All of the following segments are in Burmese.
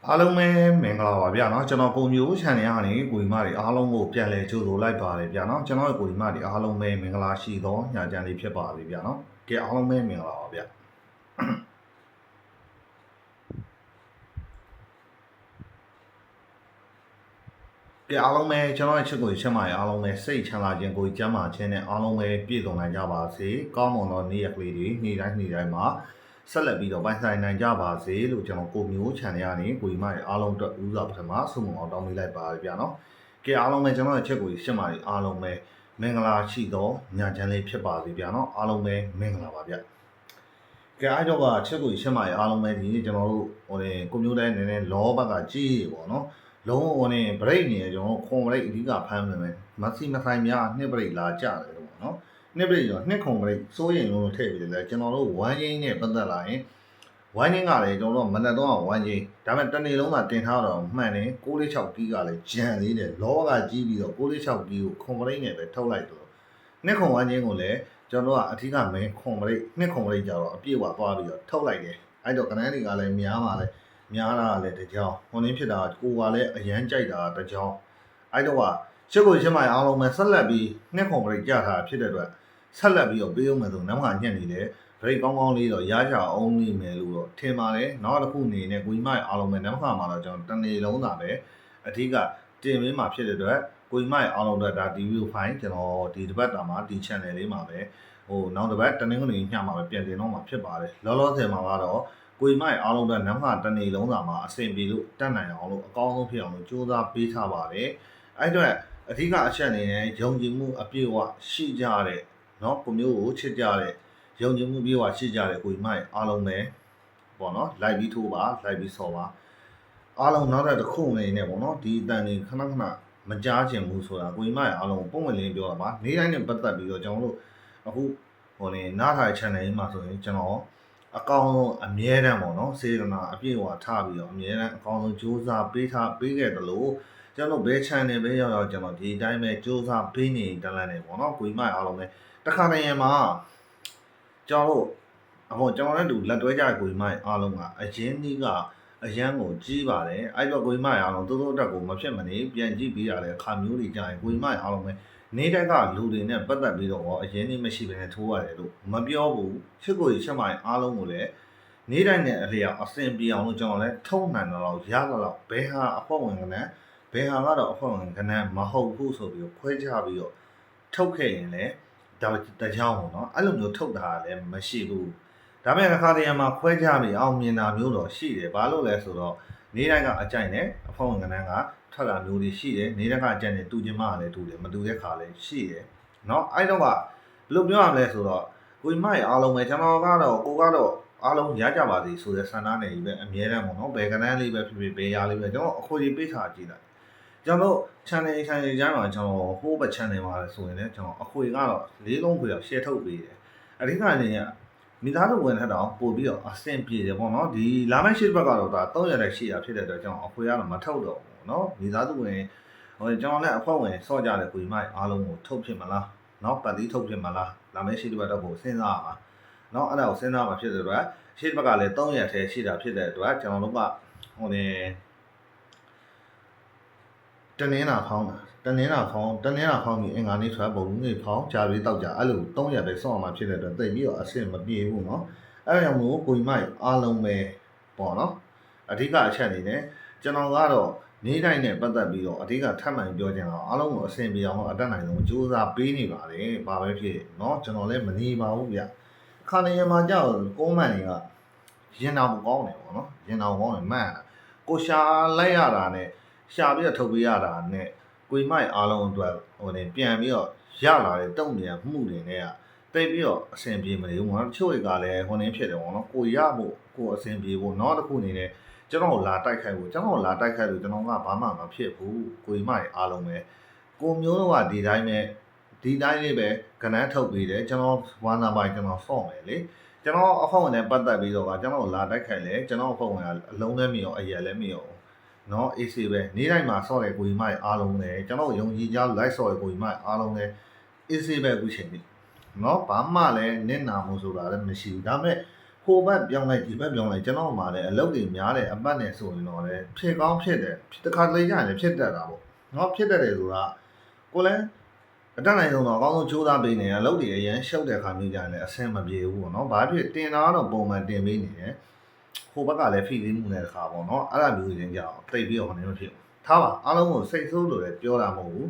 အားလုံးပဲမင်္ဂလာပါဗျာเนาะကျွန်တော်ကိုမျိုး channel ကနေကိုကြီးမတွေအားလုံးကိုပြန်လဲကြိုဆိုလိုက်ပါတယ်ဗျာเนาะကျွန်တော်ရဲ့ကိုကြီးမတွေအားလုံးပဲမင်္ဂလာရှိသောညချမ်းလေးဖြစ်ပါစေဗျာเนาะကဲအားလုံးပဲမင်္ဂလာပါဗျာကဲအားလုံးပဲကျွန်တော်ရဲ့ချစ်ကိုချစ်မရဲ့အားလုံးပဲစိတ်ချမ်းသာခြင်းကိုကျမ်းမာခြင်းနဲ့အားလုံးပဲပြည့်စုံနိုင်ကြပါစေကောင်းမွန်သောနေ့ရက်လေးတွေနေ့တိုင်းမှာဆက်လက်ပြီးတော့ပိုင်းဆိုင်နိုင်ကြပါစေလို့ကျွန်တော်ကိုမျိုး channel ကနေကိုကြီးမရဲ့အားလုံးအတွက်ဦးစွာပထမဆုံးအောင်တောင်းပေးလိုက်ပါရဗျာเนาะကဲအားလုံးပဲကျွန်တော်ရဲ့ချစ်ကိုချစ်မရဲ့အားလုံးပဲမင်္ဂလာရှိသောညချမ်းလေးဖြစ်ပါစေဗျာเนาะအားလုံးပဲမင်္ဂလာပါဗျာကဲအားကြောင့်ကချစ်ကိုချစ်မရဲ့အားလုံးပဲဒီနေ့ကျွန်တော်တို့ကိုမျိုးတိုင်းနည်းနည်းလောဘကကြီးပေါ့เนาะလုံးဝနဲ့ break နေကျွန်တော်ခွန် break အဓိကဖမ်းမယ်မစီမဆိုင်များနှစ် break လာကြတယ်လို့ပေါ့နော်နှစ် break ဆိုနှစ်ခွန် break စိုးရင်လုံးထည့်ပြီးတယ်ကျွန်တော်တို့ဝမ်းချင်းနဲ့ပတ်သက်လာရင်ဝမ်းချင်းကလည်းကျွန်တော်တို့မနက်တော့ဝမ်းချင်းဒါပေမဲ့တနေ့လုံးကတင်ထားတော့မှန်တယ်646ကီးကလည်းဂျန်သေးတယ်လောကကြီးပြီးတော့646ကီးကိုခွန် break နဲ့ပဲထုတ်လိုက်တော့နှစ်ခွန်ဝမ်းချင်းကိုလည်းကျွန်တော်တို့ကအဓိက main ခွန် break နှစ်ခွန် break ကြတော့အပြည့်ဝသွားပြီးတော့ထုတ်လိုက်တယ်အဲ့တော့ကနန်းတွေကလည်းများပါလေများတာလည်းတကြောင်ဟိုနည်းဖြစ်တာကိုကလည်းအရန်ကြိုက်တာတကြောင်အဲ့တော့ကချစ်ကိုချစ်မအားလုံးပဲဆက်လက်ပြီးနှစ်ခွန် break ကြတာဖြစ်တဲ့အတွက်ဆက်လက်ပြီးတော့ပေးအောင်မယ်ဆိုနောက်မှညှက်နေတယ် break ကောင်းကောင်းလေးတော့ရကြအောင်နေမယ်လို့တော့ထင်ပါတယ်နောက်တစ်ခုအနေနဲ့ကိုကြီးမအားလုံးပဲနောက်မှမှာတော့ကျွန်တော်တနေ့လုံးသာပဲအဓိကတင်ပေးမှာဖြစ်တဲ့အတွက်ကိုကြီးမအားလုံးအတွက်ဒါ video file ကျွန်တော်ဒီတစ်ပတ်တာမှာဒီ channel လေးမှာပဲနောက်တစ်ပတ်တနင်္ဂနွေညမှာပဲပြန်တင်တော့မှာဖြစ်ပါတယ်လောလောဆယ်မှာကတော့ကိုကြီးမအားလုံးအတွက်နောက်မှတနေ့လုံးသာမှာအဆင်ပြေလို့တက်နိုင်အောင်လို့အကောင်းဆုံးဖြစ်အောင်လို့ကြိုးစားပေးထားပါတယ်အဲ့တော့အဓိကအချက်အနေနဲ့ယုံကြည်မှုအပြည့်အဝရှိကြတဲ့เนาะကိုမျိုးကိုချစ်ကြတဲ့ယုံကြည်မှုပြေဝရှိကြတဲ့ကိုကြီးမအားလုံးပဲပေါ့နော်လိုက်ပြီးထိုးပါလိုက်ပြီးဆော်ပါအားလုံးနောက်တစ်ခုအနေနဲ့ပေါ့နော်ဒီအတန်တွေခဏမကြားချင်ဘူးဆိုတာကိုကြီးမအားလုံးပုံဝင်လင်းပြောတာပါနေ့တိုင်းနဲ့ပတ်သက်ပြီးတော့ကျွန်တော်တို့အခုနားထားတဲ့ channel ကြီးမှာဆိုရင်ကျွန်တော်အကောင်းဆုံးအမြဲတမ်းပေါ့နော်စေတနာအပြည့်အဝထားပြီးတော့အမြဲတမ်းအကောင်းဆုံးကြိုးစားပေးခဲ့တယ်လို့ကျွန်တော်ဘယ် channel ပဲရောက်ကျွန်တော်ဒီအတိုင်းပဲကြိုးစားပေးနေတန်းလန်းနေပေါ့နော်ကိုကြီးမအားလုံးပဲတခါတည်းမှာကျွန်တော်နဲ့တူလက်တွဲကြတဲ့ကိုကြီးမအားလုံးကအရင်ကြီးကအရန်ကိုကြီးပါတယ်အဲ့တော့ကိုကြီးမအားလုံးတိုးတက်ကိုမဖြစ်မနေပြန်ကြည့်ပြီးရတယ်ခါမျိုးတွေကြာရင်ကိုကြီးမအားလုံးပဲနေတိုက်ကလူတွေနဲ့ပတ်သက်ပြီးတော့အရင်ကြီးမရှိဘဲနဲ့ထိုးရတယ်လို့မပြောဘူးချစ်ကိုကြီးချက်မိုင်အားလုံးကိုလည်းနေတိုင်းနဲ့အလျောက်အဆင်ပြေအောင်လို့ကျွန်တော်လည်းထုံနိုင်တော့ရတော့ဘယ်ဟာအဖွဲ့ဝင်ကနန်းဘယ်ဟာကတော့အဖွဲ့ဝင်ကနန်းမဟုတ်ဘူးဆိုပြီးတော့ခွဲခြားပြီးတော့ထုတ်ခဲ့ရင်လည်းဒါတကြောင်ပေါ့နော်အဲ့လိုမျိုးထုတ်တာလည်းမရှိဘူးဒါပေမဲ့အခါတရံမှာခွဲခြားပြီးအောင်မြင်တာမျိုးတော့ရှိတယ်ဘာလို့လဲဆိုတော့နေတိုင်းကအကြိုက်နဲ့အဖွဲ့ဝင်ကနန်းကထွက်လာမျိုးတွေရှိတယ်နေတိုင်းကအကြိုက်နဲ့တူချင်မှလည်းတူတယ်မတူတဲ့ခါလည်းရှိတယ်เนาะအဲ့တော့ကဘယ်လိုပြောရမလဲဆိုတော့ကိုကြီးမရဲ့အားလုံးပဲကျွန်တော်ကတော့အားလုံးရကြပါစေဆိုတဲ့ဆန္ဒနဲ့ကြီးပဲအမြဲတမ်းပေါ့နော်ဘယ်ကနန်းလေးပဲဖြစ်ဖြစ်ဘယ်ရာလေးပဲကျွန်တော်အခွင့်အရေးပေးထားကြည့်လိုက်ကျွန်တော် channel ကျမ်းမှာကျွန်တော်ဟိုးဘ channel မှာဆိုရင်လည်းကျွန်တော်အခွေကတော့၄လုံးခွေတော့ share ထုတ်ပေးတယ်အဓိကအနေနဲ့မိသားစုဝင်ထက်တော့ပို့ပြီးတော့အဆင်ပြေတယ်ပေါ့နော်ဒီလာမယ့်ရှစ်ဘက်ကတော့ဒါ300တဲ့ရှိတာဖြစ်တဲ့အတွက်ကျွန်တော်အခွေကတော့မထုတ်တော့ဘူးနော်မိသားစုဝင်ကျွန်တော်လည်းအဖွဲ့ဝင်ဆော့ကြတဲ့ကိုကြီးမအားလုံးကိုထုတ်ဖြစ်မလားနော်ပတ်တိထုတ်ဖြစ်မလားလာမယ့်ရှစ်ဘက်တော့ကိုစဉ်းစားပါနော်အဲ့ဒါကိုစဉ်းစားမှာဖြစ်တဲ့အတွက်ရှစ်ဘက်ကလည်း300ထဲရှိတာဖြစ်တဲ့အတွက်ကျွန်တော်တို့ကတနင်္လာဖောင်းပြီးအင်္ဂါနေ့ထွက်ပုံနေဖောင်းကြာပြီးတောက်ကြအဲ့လို300ပဲစောင့်အောင်မှဖြစ်တဲ့အတွက်တိတ်ပြီးတော့အဆင်မပြေဘူးเนาะအဲ့ဒါကြောင့်မို့ကိုကြီးမအားလုံးပဲပေါ့နော်အဓိကအချက်အနေနဲ့ကျွန်တော်ကတော့နေ့တိုင်းနဲ့ပတ်သက်ပြီးတော့အဓိကထပ်မှန်ပြောချင်တာအားလုံးကိုအဆင်ပြေအောင်အတက်နိုင်ဆုံးကြိုးစားပေးနေပါတယ်ဘာပဲဖြစ်เนาะကျွန်တော်လည်းမနေပါဘူးဗျခါနေရမှာကြောက်ကုန်းမှန်တွေကရင်တော်ကောင်းတယ်ပေါ့နော်ရင်တော်ကောင်းတယ်မှန်ကိုရှာလိုက်ရတာနဲ့ရှာပြီးတော့ထုတ်ပေးရတာနဲ့ကိုကြီးမိုက်အားလုံးအတွက်ပြန်ပြီးတော့ရလာတဲ့တုံ့ပြန်မှုတွေနဲ့ကတိတ်ပြီးတော့အဆင်ပြေမနေဘူး။တချို့တွေကလည်းဖြစ်တယ်ပေါ့နော်။ကိုရဖို့ကိုအဆင်ပြေဖို့နောက်တစ်ခုအနေနဲ့ကျွန်တော်လာတိုက်ခိုက်ဖို့ကျွန်တော်လာတိုက်ခိုက်လို့ကျွန်တော်ကဘာမှမဖြစ်ဘူး။ကိုကြီးမိုက်အားလုံးပဲကိုမျိုးတော့ကဒီတိုင်းလေးပဲကနန်းထုတ်ပေးတယ်ကျွန်တော်ဝါနာပိုင်ကျွန်တော်ဆော့မယ်လေ။ကျွန်တော်အဖေဝင်နဲ့ပတ်သက်ပြီးတော့ကကျွန်တော်လာတိုက်ခိုက်လဲကျွန်တော်အဖေဝင်ကအလုံးလည်းမရောအရက်လည်းမရောနော်အေးစေးပဲနေ့တိုင်းမှာဆော့တဲ့ကိုကြီးမအားလုံးလည်းကျွန်တော်ယုံကြည်ကြလိုက်ဆော့တဲ့ကိုကြီးမအားလုံးလည်းအေးစေးပဲအခုချိန်ပြီနော်ဘာမှလည်းနစ်နာမှုဆိုတာလည်းမရှိဘူးဒါပေမဲ့ ဟိုဘက်ပြောင်းလိုက်ဒီဘက်ပြောင်းလိုက်ကျွန်တော်မှလည်းအလုပ်တွေများတယ်အပတ်နဲ့ဆိုရင်တော့လည်းဖြစ်ကောင်းဖြစ်တယ်တခါတလေကြာရင်ဖြစ်တတ်တာပေါ့နော်ဖြစ်တတ်တယ်ဆိုတာကိုလည်းအတက်နိုင်ဆုံးတော့အကောင်းဆုံးကြိုးစားပေးနေရအလုပ်တွေအရင်ရှုပ်တဲ့ခါမျိုးကြာရင်လည်းအဆင်မပြေဘူးပေါ့နော်ဘာဖြစ်တင်တာတော့ပုံမှန်တင်ပေးနေတယ်ဟိုဘက်ကလည်းဖိသေးမှုနဲ့တခါပေါ့နော်အဲ့ဒါမျိုးတွေကြောင့်တိတ်ပြီးတော့နေမဖြစ်ထားပါအားလုံးကိုစိတ်ဆိုးလို့လည်းပြောတာမဟုတ်ဘူး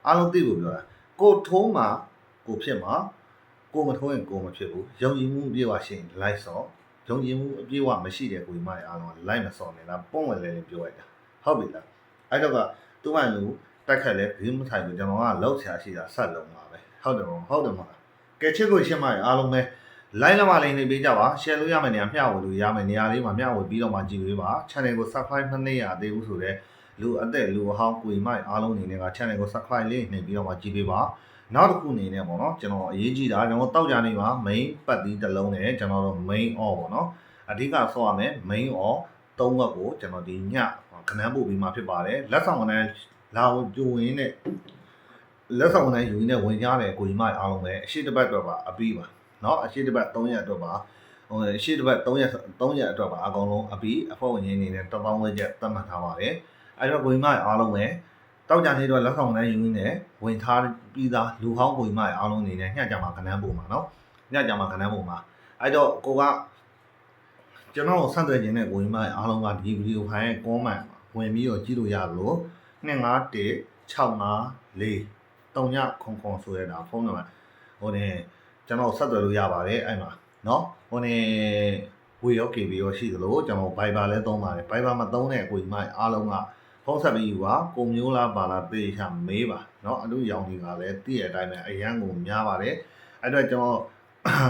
အားလုံးသိဖို့ပြောတာကိုထိုးမှာကိုဖြစ်မှာကိုမထိုးရင်ကိုမဖြစ်ဘူးယုံကြည်မှုအပြည့်အဝရှိရင်လိုက်စော့ယုံကြည်မှုအပြည့်အဝမရှိတဲ့ကိုကြီးမတွေအားလုံးကလိုက်မစော့နဲ့လားပုံဝင်လဲလေးပြောလိုက်တာဟုတ်ပြီလားအဲ့တော့ကသူ့မှလူတက်ခက်လဲဘင်းမထိုင်ဘူးကျွန်တော်ကလောက်ဆရာရှိတာဆက်လုံးပါပဲဟုတ်တယ်မလားကဲချစ်ကိုရှင်းမရအားလုံးပဲlike လာမလေးနေပေးကြပါ share လို့ရမယ်နေရာမျှဝေလို့ရမယ်နေရာလေးမှာမျှဝေပြီးတော့မှကြည့်ပေးပါ channel ကို subscribe မနေရသေးဘူးဆိုတော့လူအသက်လူအဟောင်းကိုမိုက်အားလုံးအနေနဲ့က channel ကို subscribe လေးနှိပ်ပြီးတော့မှကြည့်ပေးပါနောက်တစ်ခုအနေနဲ့ပေါ့နော်ကျွန်တော်အရေးကြီးတာကျွန်တော်တောက်ကြနေမှာ main ပတ်သီးတစ်လုံးနဲ့ကျွန်တော်တို့ main on ပေါ့နော်အဓိကဆော့ရမယ် main on 3ဘက်ကိုကျွန်တော်ဒီညခဏပို့ပြီးမှဖြစ်ပါတယ်လက်ဆောင်ကလည်းလာကိုကြိုရင်းနဲ့လက်ဆောင်ကလည်းယူရင်းနဲ့ဝင်ကြတယ်ကိုမိုက်အားလုံးပဲအရှိတစ်ပတ်တော့ပါအပြီးပါเนาะအရှိတစ်ပတ်3ရက်အတွက်ပါဟိုအရှိတစ်ပတ်3ရက်အတွက်ပါအကောင်လုံးအပြီးအဖို့ဝင်ရင်းနေနဲ့တောင်းဝဲချက်သတ်မှတ်ထားပါတယ်အဲ့တော့ကိုကြီးမအားလုံးပဲတောက်ကြနေတော့လက်ဆောင်တိုင်းယူရင်းနဲ့ဝင်ထားပြီးသားလူဟောင်းကိုကြီးမအားလုံးနေနဲ့ညှက်ကြမှာခဏန်းပုံမှာเนาะညှက်ကြမှာခဏန်းပုံမှာအဲ့တော့ကိုကကျွန်တော်ဆန့်သွယ်ခြင်းနဲ့ကိုကြီးမအားလုံးကဒီဗီဒီယိုဖိုင်ရဲ့ comment ဝင်ပြီးတော့ကြည့်လို့ရလို့2516439ဆိုရတာဖုန်းနံပါတ်ဟိုနေကျွန်တော်ဆက်သွယ်လို့ရပါတယ်အဲ့မှာเนาะဟိုနေဝေရော KB ရောရှိသလိုကျွန်တော် Viber လည်းသုံးပါတယ် Viber မှာသုံးတဲ့အကိုကြီးမအားလုံးကဖုန်းဆက်ပြီးယူပါကိုမျိုးလားပါလားသိချာမေးပါเนาะအလူရောင်တွေကလည်းတည့်ရတဲ့အတိုင်းပဲအရန်ကိုများပါတယ်အဲ့တော့ကျွန်တော်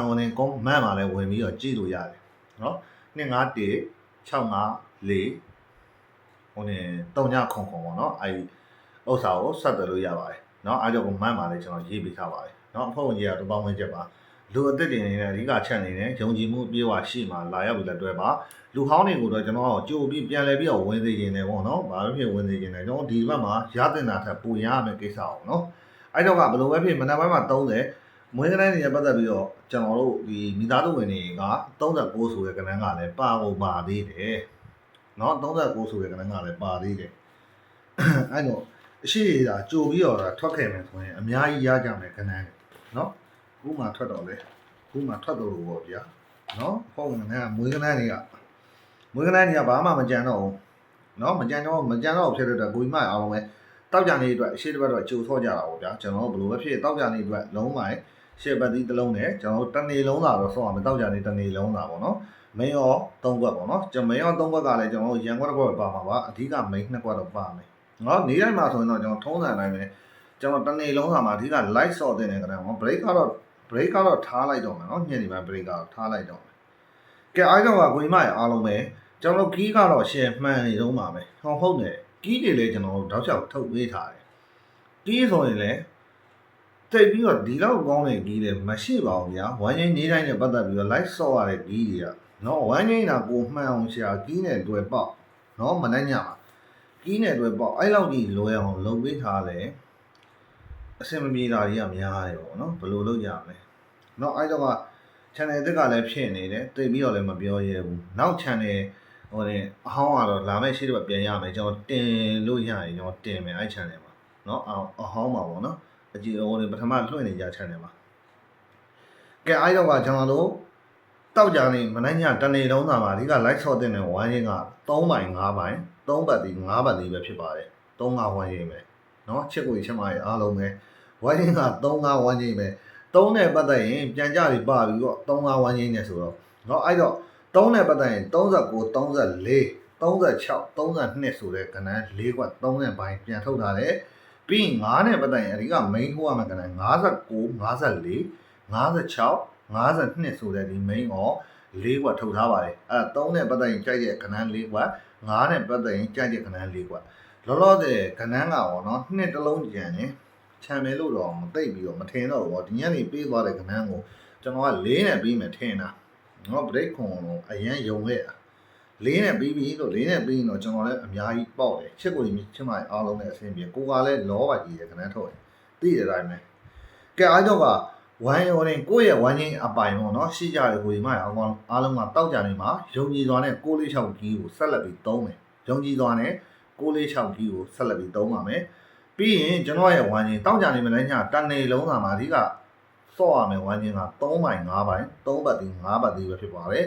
ဟိုနေ comment မှာလည်းဝင်ပြီးတော့ကြည့်လို့ရတယ်เนาะ25164ဟိုနေ3900ပေါ့เนาะအဲ့ဥစ္စာကိုဆက်သွယ်လို့ရပါတယ်เนาะအဲ့တော့ comment မှာလည်းကျွန်တော်ရေးပေးထားပါတယ်เนาะအဖွဲ့ဝင်ကြီးကတောင်းဝင်ချက်ပါလူအသက်တွေနေနဲ့အဓိကချက်နေနဲ့ယုံကြည်မှုအပြည့်အဝရှိမှလာရောက်ပြီးလက်တွဲပါလူဟောင်းတွေကိုတော့ကျွန်တော်ကြိုပြီးပြန်လဲပြီးတော့ဝင်စေခြင်းတယ်ပေါ့နော်ဘာပဲဖြစ်ဝင်စေခြင်းတယ်ကျွန်တော်ဒီဘက်မှာရတင်တာထက်ပိုရရမယ့်ကိစ္စအောင်နော်အဲ့တော့ကဘယ်လိုပဲဖြစ်မနက်ပိုင်းမှာ30မွေးကလေးတွေနဲ့ပတ်သက်ပြီးတော့ကျွန်တော်တို့ဒီမိသားစုဝင်တွေက39ဆိုတဲ့ကဏ္ဍကလည်းပါဖို့ပါသေးတယ်နော်39ဆိုတဲ့ကဏ္ဍကလည်းပါသေးတယ်အဲ့တော့အရှိတာကြိုပြီးတော့ထွက်ခဲ့မယ်ဆိုရင်အများကြီးရကြမယ်ကဏ္ဍနော်ခုမှထွက်တော့လေခုမှထွက်တော့လို့ပေါ့ဗျာနော်ဟုတ်ကဲ့မွေးကနန်းတွေကဘာမှမကြံတော့ဘူးနော်မကြံတော့ဖြစ်တဲ့အတွက်ကိုကြီးမအားလုံးပဲတောက်ကြနေအတွက်အရှိတစ်ပတ်တော့ကြိုဆော့ကြတာပေါ့ဗျာကျွန်တော်တို့ဘယ်လိုပဲဖြစ်တောက်ကြနေအတွက်လုံးဝရှေ့ပတ်သီးတစ်လုံးနဲ့ကျွန်တော်တို့တစ်နေလုံးသာတော့ဆော့ရမယ်တောက်ကြနေတစ်နေလုံးသာပေါ့နော်မင်းရော3ခွက်ပေါ့နော်ကျွန်မင်းရော3ခွက်ကလည်းကျွန်တော်တို့ရန်ခွက်တစ်ခွက်ပါမှာပါအဓိကမိန်း2ခွက်တော့ပါမယ်နော်နေတိုင်းမှာဆိုရင်တော့ကျွန်တော်ထုံးစံတိုင်းပဲကျွန်တော်တစ်နေလုံးသာမှာအဓိက light ဆော့တဲ့နေကြတယ်နော် break ကတော့ထားလိုက်တော့မယ်နော်ညနေပိုင်း break ကတော့ထားလိုက်တော့မယ်ကဲအားကြောင့်ကကိုကြီးမရအားလုံးပဲကျွန်တော်ကီးကတော့ရှယ်မှန်နေတော့မှာပဲဟုတ်တယ်ကီးတွေလည်းကျွန်တော်တို့တောက်လျှောက်ထုတ်ပေးထားတယ်ကီးဆိုရင်လည်းတိတ်ပြီးတော့ဒီလောက်ကောင်းတဲ့ကီးလည်းမရှိပါဘူးဗျာဝမ်းချင်းနေတိုင်းနဲ့ပတ်သက်ပြီးတော့ live ဆော့ရတဲ့ကီးတွေကနော်ဝမ်းချင်းတာကိုမှန်အောင်ရှာကီးနဲ့တွဲပေါက်နော်မနိုင်ညမှာကီးနဲ့တွဲပေါက်အဲ့လောက်ကြီးလွယ်အောင်လုပ်ပေးထားလဲအစင်မပြေတာတွေကများတယ်ပေါ့နော်ဘယ်လိုလုပ်ကြမလဲနော်အဲ့တော့က channel အသစ်ကလည်းဖြစ်နေတယ်တိတ်ပြီးတော့လည်းမပြောရဲဘူးနောက် channel ဟိုနေအဟောင်းကတော့လာမယ့်ရှိတော့ပြန်ရမယ်ကျွန်တော်တင်လို့ရရင်ကျွန်တော်တင်မယ်အဲ့ channel မှာเนาะအဟောင်းပါပေါ့နော်အကြည့်ဟိုနေပထမလွှင့်နေကြ channel မှာကဲအဲ့တော့ကကျွန်တော်တို့တောက်ကြနေမနိုင်ညတနေလုံးသာမှာအဓိက live shot တင်တဲ့ဝိုင်းချင်းက3ပိုင်5ပိုင်3ပတ်ဒီ5ပတ်ဒီပဲဖြစ်ပါတယ်3-5ဝိုင်းချင်းပဲเนาะချစ်ကိုချက်မရအားလုံးပဲဝိုင်းချင်းက3-5ဝိုင်းချင်းပဲ3နဲ့ပတ်သက်ရင်ပြန်ကြပြီးပါပြီးတော့3-5ဝိုင်းချင်းနဲ့ဆိုတော့เนาะအဲ့တော့3နဲ့ပတ်သက်ရင်39 34 36 32ဆိုတဲ့ကဏ္ဍ4ခွက်3နဲ့ပိုင်းပြန်ထုတ်ထားတယ်ပြီးရင်9နဲ့ပတ်သက်ရင်အဓိက main ထိုးရမယ့်ကဏ္ဍ59 54 56 52ဆိုတဲ့ဒီ main ကို4ခွက်ထုတ်ထားပါတယ်အဲ့3နဲ့ပတ်သက်ရင်ကြိုက်တဲ့ကဏ္ဍ4ခွက်9နဲ့ပတ်သက်ရင်ကြိုက်တဲ့ကဏ္ဍ4ခွက်လောလောဆယ်ကဏ္ဍကပေါ့နော်နှစ်တစ်လုံးကြံနေချမ်းမယ်လို့တော့မသိပ်ပြီးတော့မထင်တော့ဘူးဒီညနေပေးသွားတဲ့ကဏ္ဍကိုကျွန်တော်က4နဲ့ပြီးမယ်ထင်တာနော် break ခွန်တော့အရန်ယုံခဲ့တာ4နဲ့ပြီးပြီလို့4နဲ့ပြီးရင်တော့ကျွန်တော်လည်းအများကြီးပေါက်တယ်ချစ်ကိုကြီးချစ်မအားလုံးနဲ့အဆင်ပြေကိုကလည်းလောပါကြီးရဲ့ကဏ္ဍထုတ်တယ်သိတဲ့အတိုင်းပဲကဲအားကြောင့်က ဝိုင်းရောရင်ကိုယ့်ရဲ့ဝိုင်းချင်းအပိုင်ပေါ့နော်ရှိကြတဲ့ကိုဒီမိုက်အားလုံးကတောက်ကြနေမှာယုံကြည်စွာနဲ့646 key ကိုဆက်လက်ပြီးသုံးမယ်ယုံကြည်စွာနဲ့646 key ကိုဆက်လက်ပြီးသုံးပါမယ်ပြီးရင်ကျွန်တော်ရဲ့ဝိုင်းချင်းတောက်ကြနေမလဲညတန်နေလုံးသာမှာအဓိကစော့ရမယ်ဝိုင်းချင်းက3ပိုင်း5ပိုင်း3ပတ်ဒီ5ပတ်ဒီပဲဖြစ်ပါတယ်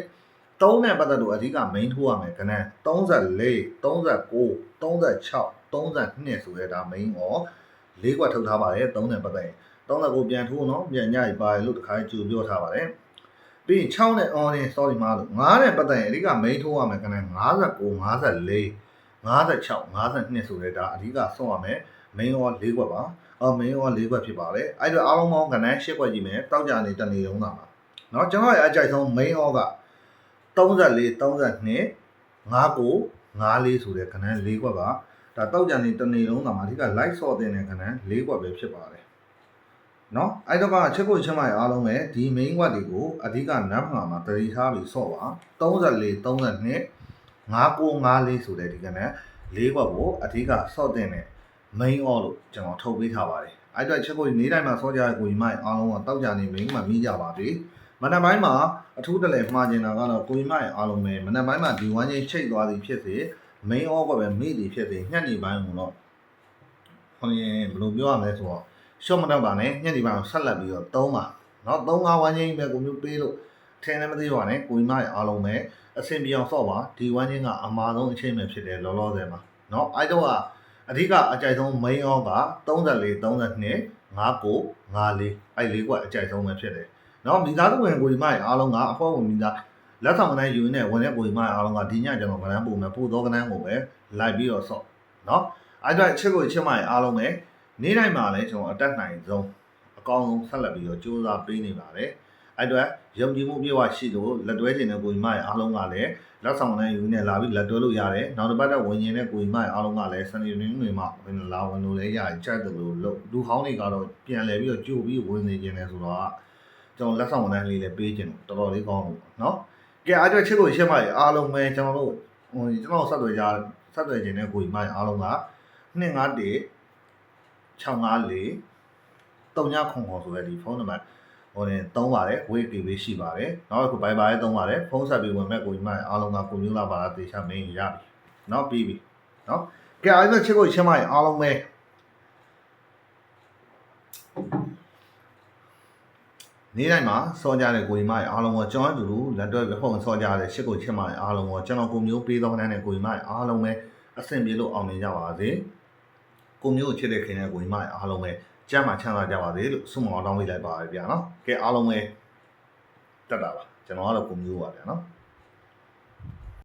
3နဲ့ပတ်သက်လို့အဓိက main ထိုးရမယ်ခဏ34 39 36 32ဆိုရဲဒါ main ရော၄ခွက်ထုတ်ထားပါတယ်3နဲ့ပတ်သက်ရင်39ပြန်ထိုးနော်ပြန်ညရီပါတယ်လို့တခါကြိုပြောထားပါတယ်ပြီးရင်6နဲ့ on ရင် sorry မှာလို့9နဲ့ပတ်သက်ရင်အဓိက main ထိုးရမယ်ခဏ59 54 56 52ဆိုရဲဒါအဓိကစော့ရမယ် main ရော၄ခွက်ပါmain ရော၄ခွက်ဖြစ်ပါတယ်အဲ့တော့အားလုံးပေါင်းခဏ8ခွက်ကြည့်မယ်တောက်ကြနေတနေလုံးသာမှာနော်ကျွန်တော်ရဲ့အကြိုက်ဆုံး main ရောက34 32 59 54ဆိုတဲ့ခဏ၄ခွက်ပါဒါတောက်ကြနေတနေလုံးသာမှာအဓိက light စော့တဲ့ခဏ၄ခွက်ပဲဖြစ်ပါတယ်နော်အဲ့တော့ကချက်ကိုချက်မိုင်အားလုံးပဲဒီ main ဝက်တွေကိုအဓိကနပ်မှာတတိထားပြီးစော့ပါ34 32 5954ဆိုတဲ့ဒီကနေ့၄ခွက်ကိုအဓိကစော့တဲ့ main all လို့ကျွန်တော်ထုတ်ပေးထားပါတယ်အဲ့တော့ချက်ကိုနေတိုင်းမှာစော့ကြတဲ့ကိုကြီးမိုင်အားလုံးကတောက်ကြနေ main မှာမိကြပါပြီမနက်ပိုင်းမှာအထူးတလဲမှားကျင်တာကတော့ကိုကြီးမိုင်အားလုံးပဲမနက်ပိုင်းမှာဒီဝမ်းချင်းချိတ်သွားသည်ဖြစ်စေ main all ကပဲမိသည်ဖြစ်စေညနေပိုင်းကတော့ဘယ်လိုပြောရမလဲဆိုတော့ရှော့မတော့ပါနဲ့ညနေပိုင်းဆက်လက်ပြီးတော့3ပါเนาะ3-5ဝမ်းချင်းပဲကိုမျိုးပေးလို့ထင်လည်းမသိပါနဲ့ကိုကြီးမရဲ့အားလုံးပဲအဆင်ပြေအောင်စော့ပါဒီဝမ်းချင်းကအမှားဆုံးအချိန်ပဲဖြစ်တယ်လောလောဆယ်မှာเนาะအဲ့တော့ကအဓိကအကြိုက်ဆုံး main all က34 32 59 54အဲ့၄ခွက်အကြိုက်ဆုံးပဲဖြစ်တယ်เนาะမိသားစုဝင်ကိုကြီးမရဲ့အားလုံးကအဖော်ဝင်မိသားလက်ဆောင်ကနန်းယူနေဝင်တဲ့ကိုကြီးမရဲ့အားလုံးကဒီညကျွန်တော်ကနန်းပုံမယ်ပို့တော့ကနန်းကိုပဲလိုက်ပြီးတော့စော့เนาะအဲ့တော့ချစ်ကိုချစ်မရဲ့အားလုံးပဲနေ့တိုင်းမှာလည်းကျွန်တော်အတက်နိုင်ဆုံးအကောင်းဆုံးဆက်လက်ပြီးတော့ကြိုးစားပေးနေပါတယ်အဲ့တော့ယုံကြည်မှုပြေဝရှိလို့လက်တွဲခြင်းတဲ့ကိုကြီးမရဲ့အားလုံးကလည်းလက်ဆောင်နဲ့ယူနေလာပြီးလက်တွဲလို့ရတယ်နောက်တစ်ပတ်တော့ဝင်ရင်တဲ့ကိုကြီးမရဲ့အားလုံးကလည်းစနေနေ့တွေမှာဝင်လာဝင်လို့လည်းရတယ်ကြိုက်တယ်လို့လူဟောင်းတွေကတော့ပြန်လဲပြီးတော့ကြိုပြီးဝင်နေခြင်းလဲဆိုတော့ကျွန်တော်လက်ဆောင်နဲ့လေးလည်းပေးခြင်းတော်တော်လေးကောင်းလို့เนาะကဲအဲ့တော့ချစ်ကိုရှက်မရဲ့အားလုံးပဲကျွန်တော်ဆက်သွယ်ခြင်းတဲ့ကိုကြီးမရဲ့အားလုံးက251 654 39ခုဆိုတဲ့ဒီဖုန်းနံပါတ်3ပါတယ်ဝေးကေပေးရှိပါတယ်နောက်တစ်ခုဘိုင်ဘာရဲ့3ပါတယ်ဖုန်းဆက်ပြီးဝင်မဲ့ကိုကြီးမအားလုံးကကိုမျိုးလာပါတာတေချာမင်းရပြီနောက်ပြီးပြီနော်ကဲအဲ့တော့ချစ်ကိုချင်းမအားလုံးပဲနေ့တိုင်းမှာစောကြတဲ့ကိုကြီးမအားလုံးကကျွန်တော်တို့လက်တွဲဖုန်းစောကြတဲ့ချစ်ကိုချင်းမအားလုံးကကျွန်တော်ကိုမျိုးပေးသောတဲ့ကိုကြီးမအားလုံးပဲအဆင်ပြေလို့အောင်နေကြပါစေကိုမျိုးချစ်တဲ့ခင်တဲ့ကိုကြီးမအားလုံးပဲကျမ်းမှာချမ်းသာကြပါစေလို့ဆုမအောင်တောင်းပေးလိုက်ပါရဗျာနော်ကဲအားလုံးပဲတက်တာပါကျွန်တော်ကတော့ကိုမျိုးပါဗျာနော်